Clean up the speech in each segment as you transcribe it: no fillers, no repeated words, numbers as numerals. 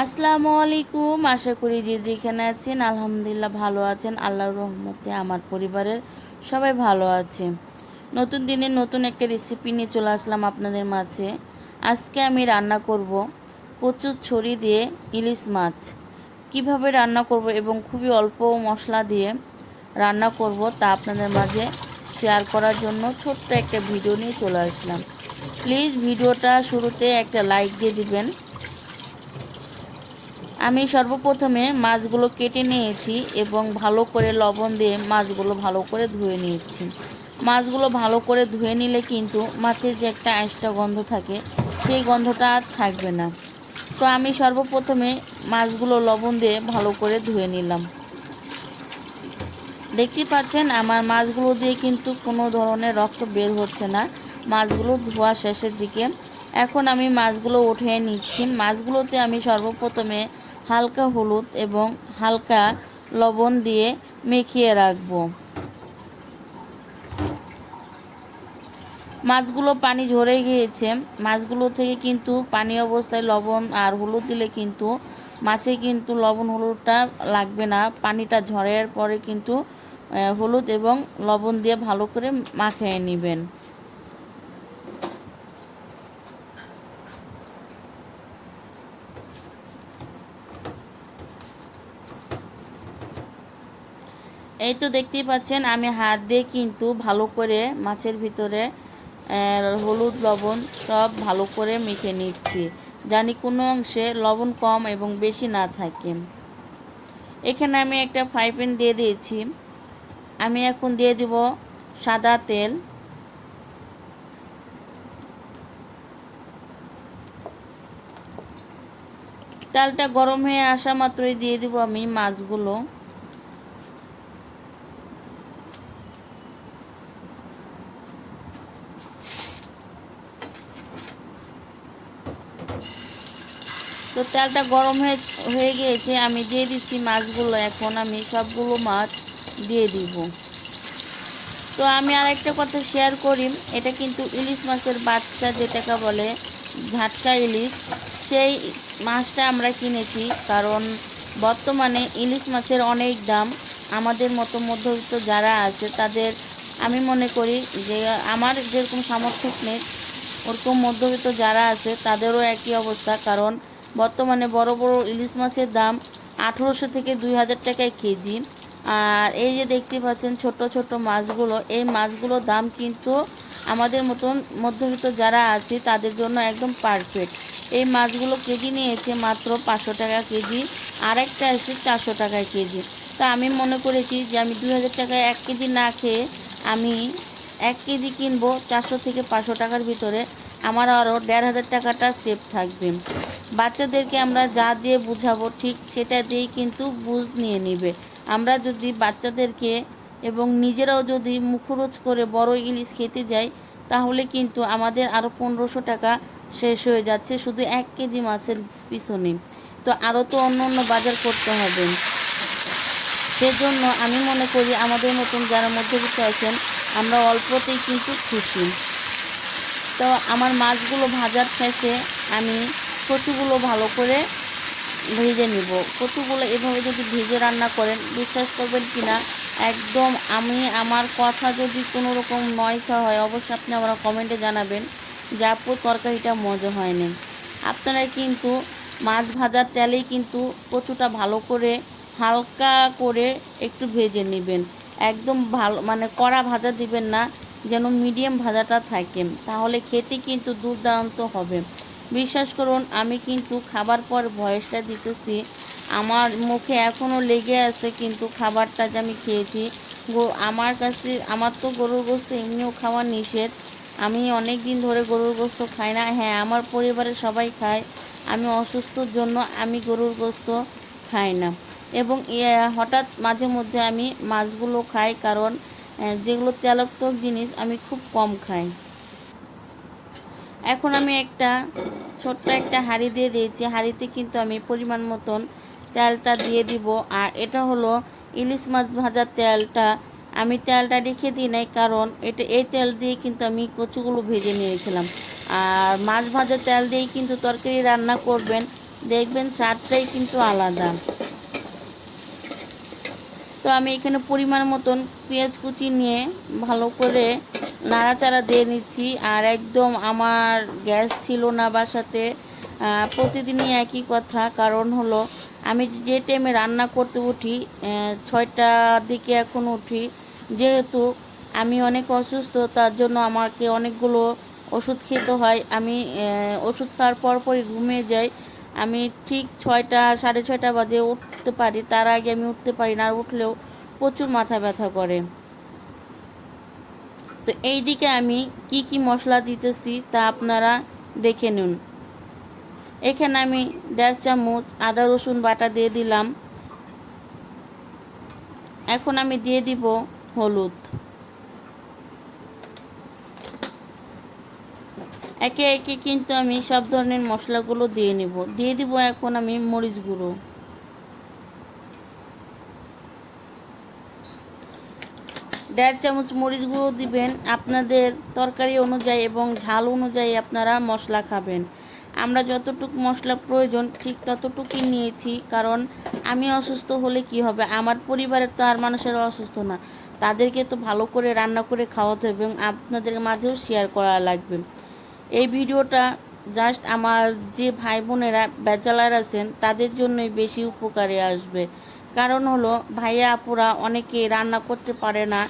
আসসালামু আলাইকুম। আশা করি যে যেখানে আছেন আলহামদুলিল্লাহ ভালো আছেন। আল্লাহর রহমতে আমার পরিবারের সবাই ভালো আছে। নতুন দিনে নতুন একটা রেসিপি নিয়ে চলে আসলাম আপনাদের মাঝে। আজকে আমি রান্না করব কচুর ছড়ি দিয়ে ইলিশ মাছ। কিভাবে রান্না করব এবং খুবই অল্প মশলা দিয়ে রান্না করব তা আপনাদের মাঝে শেয়ার করার জন্য ছোট্ট একটা ভিডিও নিয়ে চলে আসলাম। প্লিজ ভিডিওটা শুরুতে একটা লাইক দিয়ে দিবেন। আমি সর্বপ্রথমে মাছগুলো কেটে নিয়েছি এবং ভালো করে লবণ দিয়ে মাছগুলো ভালো করে ধুয়ে নিয়েছি। মাছগুলো ভালো করে ধুয়ে নিলে কিন্তু মাছের যে একটা আঁশটা গন্ধ থাকে সেই গন্ধটা আর থাকবে না। তো আমি সর্বপ্রথমে মাছগুলো লবণ দিয়ে ভালো করে ধুয়ে নিলাম। দেখতেই পাচ্ছেন আমার মাছগুলো দিয়ে কিন্তু কোনো ধরনের রক্ত বের হচ্ছে না। মাছগুলো ধোয়া শেষের দিকে। এখন আমি মাছগুলো উঠিয়ে নিচ্ছি। মাছগুলোতে আমি সর্বপ্রথমে হালকা হলুদ এবং হালকা লবণ দিয়ে মেখিয়ে রাখবো। মাছগুলো পানি ঝরে গিয়েছে। মাছগুলো থেকে কিন্তু পানি অবস্থায় লবণ আর হলুদ দিলে কিন্তু মাছে কিন্তু লবণ হলুদটা লাগবে না। পানিটা ঝরার পরে কিন্তু হলুদ এবং লবণ দিয়ে ভালো করে মাখিয়ে নেবেন। এই তো দেখতেই পাচ্ছেন আমি হাত দিয়ে কিন্তু ভালো করে মাছের ভিতরে হলুদ লবণ সব ভালো করে মেখে নিচ্ছি, জানি কোনো অংশে লবণ কম এবং বেশি না থাকে। এখানে আমি একটা ফ্রাই প্যান দিয়ে দিয়েছি। আমি এখন দিয়ে দিব সাদা তেল। তেলটা গরম হয়ে আসা মাত্রই দিয়ে দিব আমি মাছগুলো। তো তেলটা গরম হয়ে গিয়েছে, আমি দিয়ে দিচ্ছি মাছগুলো। এখন আমি সবগুলো মাছ দিয়ে দিব। তো আমি আর একটা কথা শেয়ার করি, এটা কিন্তু ইলিশ মাছের বাচ্চা যেটাকে বলে ঝাটকা ইলিশ, সেই মাছটা আমরা কিনেছি। কারণ বর্তমানে ইলিশ মাছের অনেক দাম। আমাদের মতো মধ্যবিত্ত যারা আছে তাদের, আমি মনে করি যে আমার যেরকম সামর্থ্য নেই ওরকম মধ্যবিত্ত যারা আছে তাদেরও একই অবস্থা। কারণ বর্তমানে বড় বড় ইলিশ মাছের দাম 1800 থেকে 2000 টাকায় কেজি। আর এই যে দেখতে পাচ্ছেন ছোট ছোট মাছগুলো, এই মাছগুলোর দাম কিন্তু আমাদের মতন মধ্যবিত্ত যারা আছে তাদের জন্য একদম পারফেক্ট। এই মাছগুলো কেজি নিয়েছে মাত্র 500 টাকা কেজি, আর একটা আছে 400 টাকায় কেজি। তা আমি মনে করেছি যে আমি 2000 টাকায় 1 কেজি না খেয়ে আমি 1 কেজি কিনবো 400 থেকে 500 টাকার ভিতরে, আমার আরও 1500 টাকাটা সেভ থাকবে। বাচ্চাদেরকে আমরা যা দিয়ে বুঝাবো ঠিক সেটা দিয়েই কিন্তু বুঝ নিয়ে নেবে। আমরা যদি বাচ্চাদেরকে এবং নিজেরাও যদি মুখরোচ করে বড় ইলিশ খেতে যাই তাহলে কিন্তু আমাদের আরও 1500 টাকা শেষ হয়ে যাচ্ছে শুধু 1 কেজি মাছের পিছনে। তো আরও তো অন্য অন্য বাজার করতে হবে। সেজন্য আমি মনে করি আমাদের মতন যারা মধ্যবিত্ত আছেন আমরা অল্পতেই কিন্তু খুশি। তো আমার মাছগুলো ভাজার শেষে আমি কচুগুলো ভালো করে ভেজে নিব। কচুগুলো এভাবে যদি ভেজে রান্না করেন বিশ্বাস করবেন কি না, একদম আমি আমার কথা যদি কোনো রকম নয়ছা হয় অবশ্যই আপনি আমরা কমেন্টে জানাবেন যে আপু তরকারিটা মজা হয়নি। আপনারা কিন্তু মাছ ভাজার তেলেই কিন্তু কচুটা ভালো করে হালকা করে একটু ভেজে নেবেন। একদম ভালো মানে কড়া ভাজা দিবেন না, যেন মিডিয়াম ভাজাটা থাকে, তাহলে খেতে কিন্তু দুর্দান্ত হবে। বিশ্বাস করুন আমি কিন্তু খাবার পর ভয়েসটা দিতেছি, আমার মুখে এখনও লেগে আছে কিন্তু খাবারটা যে আমি খেয়েছি। আমার কাছে আমার তো গরুর গোস্ত এমনিও খাওয়া নিষেধ। আমি অনেক দিন ধরে গরুর গোস্ত খাই না। হ্যাঁ, আমার পরিবারের সবাই খায়, আমি অসুস্থর জন্য আমি গরুর গোস্ত খাই না। এবং হঠাৎ মাঝে মধ্যে আমি মাছগুলো খাই, কারণ যেগুলো তেলাক্ত জিনিস আমি খুব কম খাই। এখন আমি একটা ছোট্ট একটা হাঁড়ি দিয়ে দিয়েছি। হাঁড়িতে কিন্তু আমি পরিমাণ মতন তেলটা দিয়ে দিব। আর এটা হলো ইলিশ মাছ ভাজার তেলটা। আমি তেলটা রেখে দিই নাই, কারণ এই তেল দিয়ে কিন্তু আমি কচুগুলো ভেজে নিয়েছিলাম। আর মাছ ভাজার তেল দিয়েই কিন্তু তরকারি রান্না করবেন, দেখবেন স্বাদটাই কিন্তু আলাদা। তো আমি এখানে পরিমাণ মতন পেঁয়াজ কুচি নিয়ে ভালো করে নাড়াচাড়া দিয়ে নিচ্ছি। আর একদম আমার গ্যাস ছিল না বাসাতে, প্রতিদিনই একই কথা। কারণ হলো আমি যে টাইমে রান্না করতে উঠি 6টার দিকে এখন উঠি, যেহেতু আমি অনেক অসুস্থ, তার জন্য আমাকে অনেকগুলো ওষুধ খেতে হয়। আমি ওষুধ খাওয়ার পরপরই ঘুমিয়ে যাই। আমি ঠিক 6টা 6:30 বাজে উঠতে পারি, তার আগে আমি উঠতে পারি না, আর উঠলেও প্রচুর মাথা ব্যথা করে। তো এই দিকে আমি কি কি মশলা দিতেছি তা আপনারা দেখে নিন। এখানে আমি 1.5 চামচ আদা রসুন বাটা দিয়ে দিলাম। এখন আমি দিয়ে দিব হলুদ। একে একে কিন্তু আমি সব ধরনের মশলাগুলো দিয়ে দিব এখন আমি মরিচ গুঁড়ো। 1.5 চামচ মরিচ গুঁড়ো দিবেন। আপনাদের তরকারি অনুযায়ী এবং ঝাল অনুযায়ী আপনারা মশলা খাবেন। আমরা যতটুকু মশলা প্রয়োজন ঠিক ততটুকুই নিয়েছি, কারণ আমি অসুস্থ হলে কি হবে, আমার পরিবারের তো আর মানুষেরা অসুস্থ না, তাদেরকে তো ভালো করে রান্না করে খাওয়াতে হবে এবং আপনাদের মাঝেও শেয়ার করা লাগবে। এই ভিডিওটা জাস্ট আমার যে ভাই বোনেরা ব্যাচেলার আছেন তাদের জন্যই বেশি উপকারে আসবে। কারণ হলো ভাইয়া আপুরা অনেকে রান্না করতে পারে না,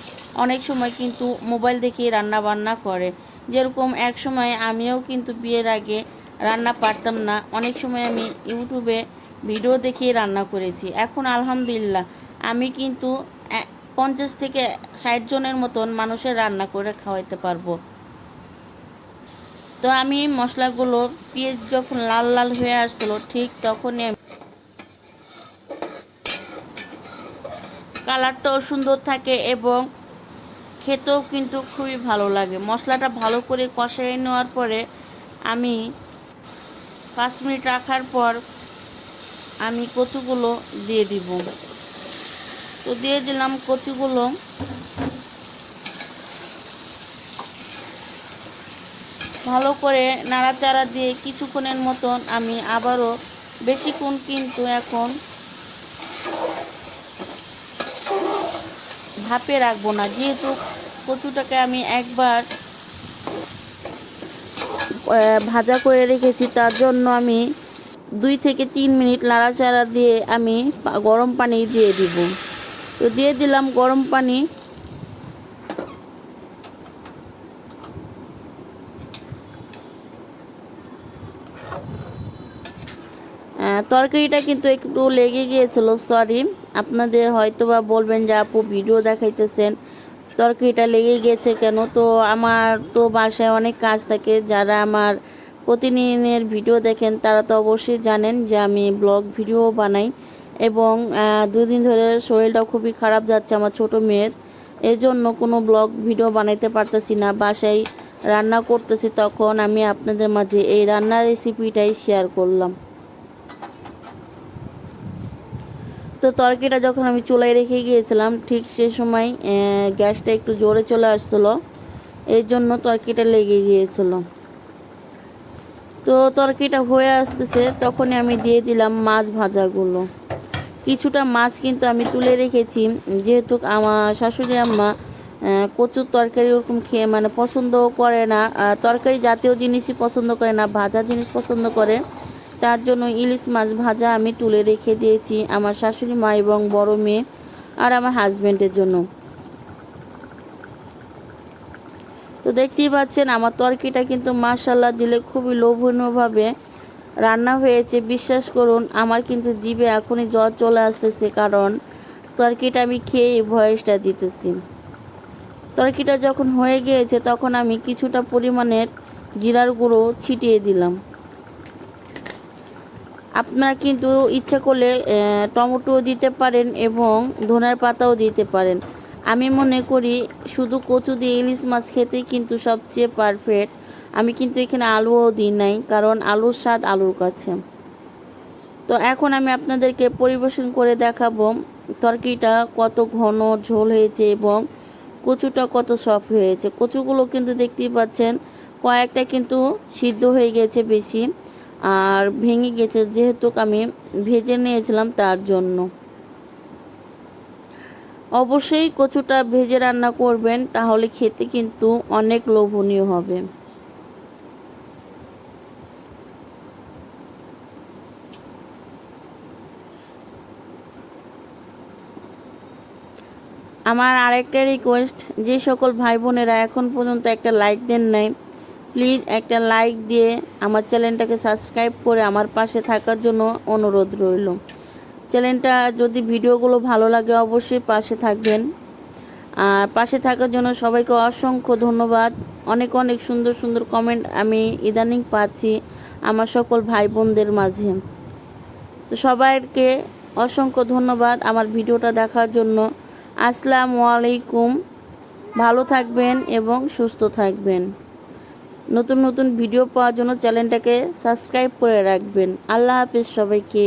অনেক সময় কিন্তু মোবাইল দেখেই রান্না বান্না করে। যেরকম এক সময় আমিও কিন্তু বিয়ের আগে রান্না পারতাম না, অনেক সময় আমি ইউটিউবে ভিডিও দেখেই রান্না করেছি। এখন আলহামদুলিল্লাহ আমি কিন্তু 50 থেকে 60 জনের মতন মানুষের রান্না করে খাওয়াইতে পারবো। তো আমি মশলাগুলো পেঁয়াজ যখন লাল লাল হয়ে আসছিলো ঠিক তখনই কালারটাও সুন্দর থাকে এবং খেতেও কিন্তু খুবই ভালো লাগে। মশলাটা ভালো করে কষিয়ে নেওয়ার পরে আমি 5 মিনিট রাখার পর আমি কচুগুলো দিয়ে দিব। তো দিয়ে দিলাম কচুগুলো। ভালো করে নাড়াচাড়া দিয়ে কিছুক্ষণের মতন আমি আবারও, বেশিক্ষণ কিন্তু এখন ভাপে রাখবো না, যেহেতু কচুটাকে আমি একবার ভাজা করে রেখেছি, তার জন্য আমি 2 থেকে 3 মিনিট নাড়াচাড়া দিয়ে আমি গরম পানি দিয়ে দিব। তো দিয়ে দিলাম গরম পানি। তরকারিটা কিন্তু একটু লেগে গিয়েছিল, সরি। আপনাদের হয়তো বা বলবেন যে আপু ভিডিও দেখাইতেছেন, তরকারিটা লেগে গিয়েছে কেন? তো আমার তো বাসায় অনেক কাজ থাকে, যারা আমার প্রতিদিনের ভিডিও দেখেন তারা তো অবশ্যই জানেন যে আমি ব্লগ ভিডিও বানাই এবং 2 দিন ধরে শরীরটা খুবই খারাপ যাচ্ছে আমার ছোট মেয়ের, এই জন্য কোনো ব্লগ ভিডিও বানাইতে পারতেছি না। বাসায় রান্না করতেছি, তখন আমি আপনাদের মাঝে এই রান্নার রেসিপিটাই শেয়ার করলাম। তো তরকারিটা যখন আমি চুলায় রেখে গিয়েছিলাম ঠিক সেই সময় গ্যাসটা একটু জোরে চলে আসছিলো, এই জন্য তরকারিটা লেগে গিয়েছিল। তো তরকারিটা হয়ে আসতেছে তখনই আমি দিয়ে দিলাম মাছ ভাজাগুলো। কিছুটা মাছ কিন্তু আমি তুলে রেখেছি, যেহেতু আমার শাশুড়ি আম্মা কচুর তরকারি ওরকম খেয়ে মানে পছন্দও করে না, তরকারি জাতীয় জিনিসই পছন্দ করে না, ভাজা জিনিস পছন্দ করে। তার জন্য ইলিশ মাছ ভাজা আমি তুলে রেখে দিয়েছি আমার শাশুড়ি মা এবং বড় মেয়ে আর আমার হাজব্যান্ডের জন্য। তো দেখতেই পাচ্ছেন আমার তরকারিটা কিন্তু মাশাল্লাহ দিলে খুবই লোভনীয়ভাবে রান্না হয়েছে। বিশ্বাস করুন আমার কিন্তু জিভে এখনই জল চলে আসতেছে, কারণ তরকারিটা আমি খেয়ে ভয়েসটা দিতেছি। তরকারিটা যখন হয়ে গিয়েছে তখন আমি কিছুটা পরিমাণের জিরার গুঁড়ো ছিটিয়ে দিলাম। আপনারা কিন্তু ইচ্ছা করলে টমেটো দিতে পারেন এবং ধনের পাতাও দিতে পারেন। আমি মনে করি শুধু কচু দিয়ে ইলিশ মাছ খেতেই কিন্তু সবচেয়ে পারফেক্ট। আমি কিন্তু এখানে আলুও দিই নাই, কারণ আলুর স্বাদ আলুর কাছে। তো এখন আমি আপনাদেরকে পরিবেশন করে দেখাবো তরকারিটা কত ঘন ঝোল হয়েছে এবং কচুটা কত সফট হয়েছে। কচুগুলো কিন্তু দেখতেই পাচ্ছেন কয়েকটা কিন্তু সিদ্ধ হয়ে গেছে বেশি, আর ভেঙে গেছে, যেহেতু আমি ভেজে নিয়েছিলাম তার জন্য। অবশ্যই কচুটা ভেজে রান্না করবেন, তাহলে খেতে কিন্তু অনেক লোভনীয় হবে। আমার আরেকটা রিকোয়েস্ট, যে সকল ভাই বোনেরা এখন পর্যন্ত একটা লাইক দেন নাই, প্লিজ একটা লাইক দিয়ে আমার চ্যানেলটাকে সাবস্ক্রাইব করে আমার পাশে থাকার জন্য অনুরোধ রইল। চ্যানেলটা যদি ভিডিওগুলো ভালো লাগে অবশ্যই পাশে থাকবেন। আর পাশে থাকার জন্য সবাইকে অসংখ্য ধন্যবাদ। অনেক অনেক সুন্দর সুন্দর কমেন্ট আমি ইদানিং পাচ্ছি আমার সকল ভাই বোনদের মাঝে। তো সবাইকে অসংখ্য ধন্যবাদ আমার ভিডিওটা দেখার জন্য। আসসালামু আলাইকুম। ভালো থাকবেন এবং সুস্থ থাকবেন। নতুন নতুন ভিডিও পাওয়ার জন্য চ্যানেলটাকে সাবস্ক্রাইব করে রাখবেন। আল্লাহ হাফেজ সবাইকে।